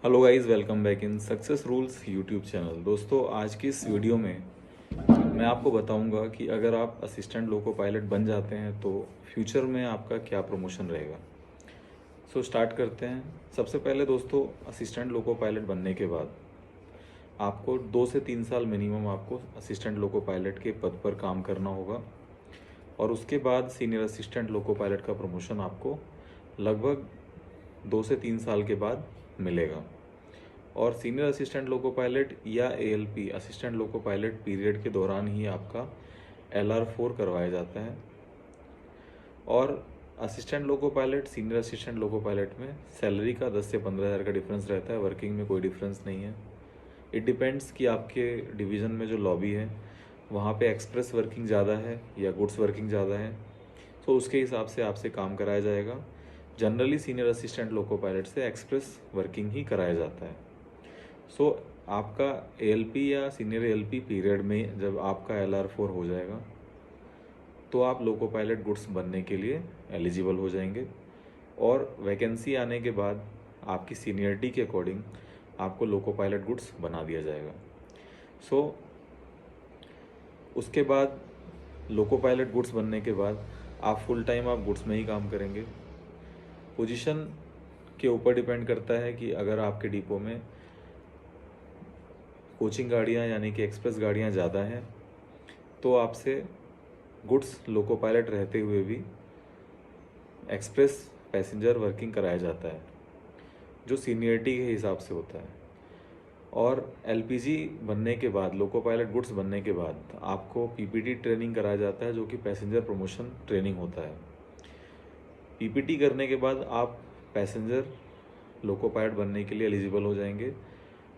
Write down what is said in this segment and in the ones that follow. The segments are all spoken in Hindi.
Hello guys, welcome back in success rules YouTube channel. दोस्तों, आज की इस वीडियो में मैं आपको बताऊंगा कि अगर आप असिस्टेंट लोको पायलट बन जाते हैं तो फ्यूचर में आपका क्या प्रमोशन रहेगा। स्टार्ट करते हैं। सबसे पहले दोस्तों, असिस्टेंट लोको पायलट बनने के बाद आपको 2 से 3 साल मिनिमम आपको असिस्टेंट लोको पायलट के पद पर काम करना होगा और उसके बाद सीनियर असिस्टेंट लोको पायलट का प्रमोशन आपको लगभग 2 से 3 साल के बाद मिलेगा। और सीनियर असिस्टेंट लोको पायलट या ALP assistant loco pilot period के दौरान ही आपका LR4 करवाया जाता है। और assistant loco pilot senior assistant loco pilot में सैलरी का 10 से 15 हज़ार का डिफरेंस रहता है। वर्किंग में कोई डिफरेंस नहीं है। इट डिपेंड्स कि आपके डिवीज़न में जो लॉबी है वहाँ पे एक्सप्रेस वर्किंग ज़्यादा है या गुड्स वर्किंग ज़्यादा है, तो उसके हिसाब से आपसे काम कराया जाएगा। Generally senior assistant loco pilot से एक्सप्रेस वर्किंग ही कराया जाता है। आपका एएलपी या सीनियर एएलपी पीरियड में जब आपका LR4 हो जाएगा तो आप लोको पायलट गुड्स बनने के लिए एलिजिबल हो जाएंगे और वैकेंसी आने के बाद आपकी सीनियरिटी के अकॉर्डिंग आपको लोको पायलट गुड्स बना दिया जाएगा। उसके बाद लोको पायलट गुड्स बनने के बाद आप फुल टाइम आप गुड्स में ही काम करेंगे। पोजीशन के ऊपर डिपेंड करता है कि अगर आपके डिपो में कोचिंग गाड़ियाँ यानी कि एक्सप्रेस गाड़ियाँ ज़्यादा हैं तो आपसे गुड्स लोको पायलट रहते हुए भी एक्सप्रेस पैसेंजर वर्किंग कराया जाता है, जो सीनियरिटी के हिसाब से होता है। और LPG बनने के बाद, लोको पायलट गुड्स बनने के बाद आपको PPT ट्रेनिंग कराया जाता है, जो कि पैसेंजर प्रमोशन ट्रेनिंग होता है। PPT करने के बाद आप पैसेंजर लोको पायलट बनने के लिए एलिजिबल हो जाएंगे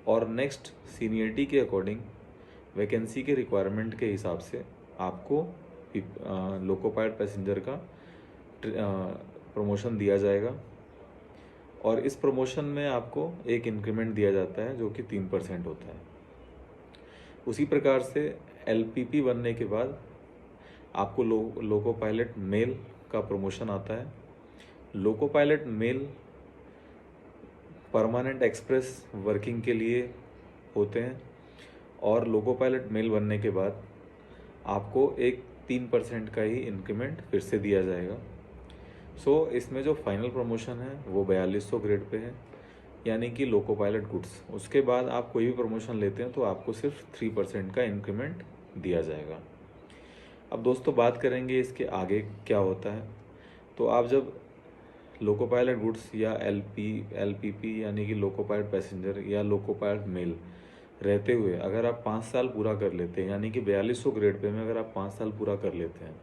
और नेक्स्ट सीनियरिटी के अकॉर्डिंग वैकेंसी के रिक्वायरमेंट के हिसाब से आपको लोको पायलट पैसेंजर का प्रमोशन दिया जाएगा। और इस प्रमोशन में आपको एक इंक्रीमेंट दिया जाता है जो कि 3% होता है। उसी प्रकार से LPP बनने के बाद आपको लोको पायलट मेल का प्रमोशन आता है। Loco pilot mail permanent express working के लिए होते हैं और लोको पायलट मेल बनने के बाद आपको एक 3% का ही इंक्रीमेंट फिर से दिया जाएगा। इसमें जो फाइनल प्रमोशन है वो 4200 ग्रेड पे है, यानी कि लोको पायलट गुड्स। उसके बाद आप कोई भी प्रमोशन लेते हैं तो आपको सिर्फ 3% का इंक्रीमेंट दिया जाएगा। अब दोस्तों, बात करेंगे इसके आगे क्या होता है। तो आप जब लोको पायलट गुड्स या LPP यानी कि लोको पायलट पैसेंजर या लोको पायलट मेल रहते हुए अगर आप 5 साल पूरा कर लेते हैं, यानी कि 4200 ग्रेड पे में अगर आप 5 साल पूरा कर लेते हैं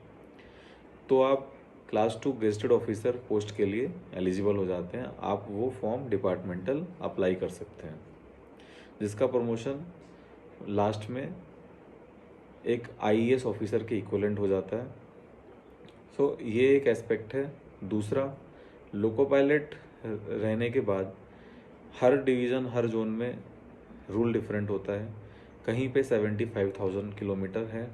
तो आप क्लास 2 गेस्टेड ऑफिसर पोस्ट के लिए एलिजिबल हो जाते हैं। आप वो फॉर्म डिपार्टमेंटल अप्लाई कर सकते हैं, जिसका प्रमोशन लास्ट में एक IAS ऑफिसर के इक्विवेलेंट हो जाता है। ये एक एस्पेक्ट है। दूसरा, लोको पायलट रहने के बाद हर डिवीज़न हर जोन में रूल डिफरेंट होता है। कहीं पे 75,000 किलोमीटर है,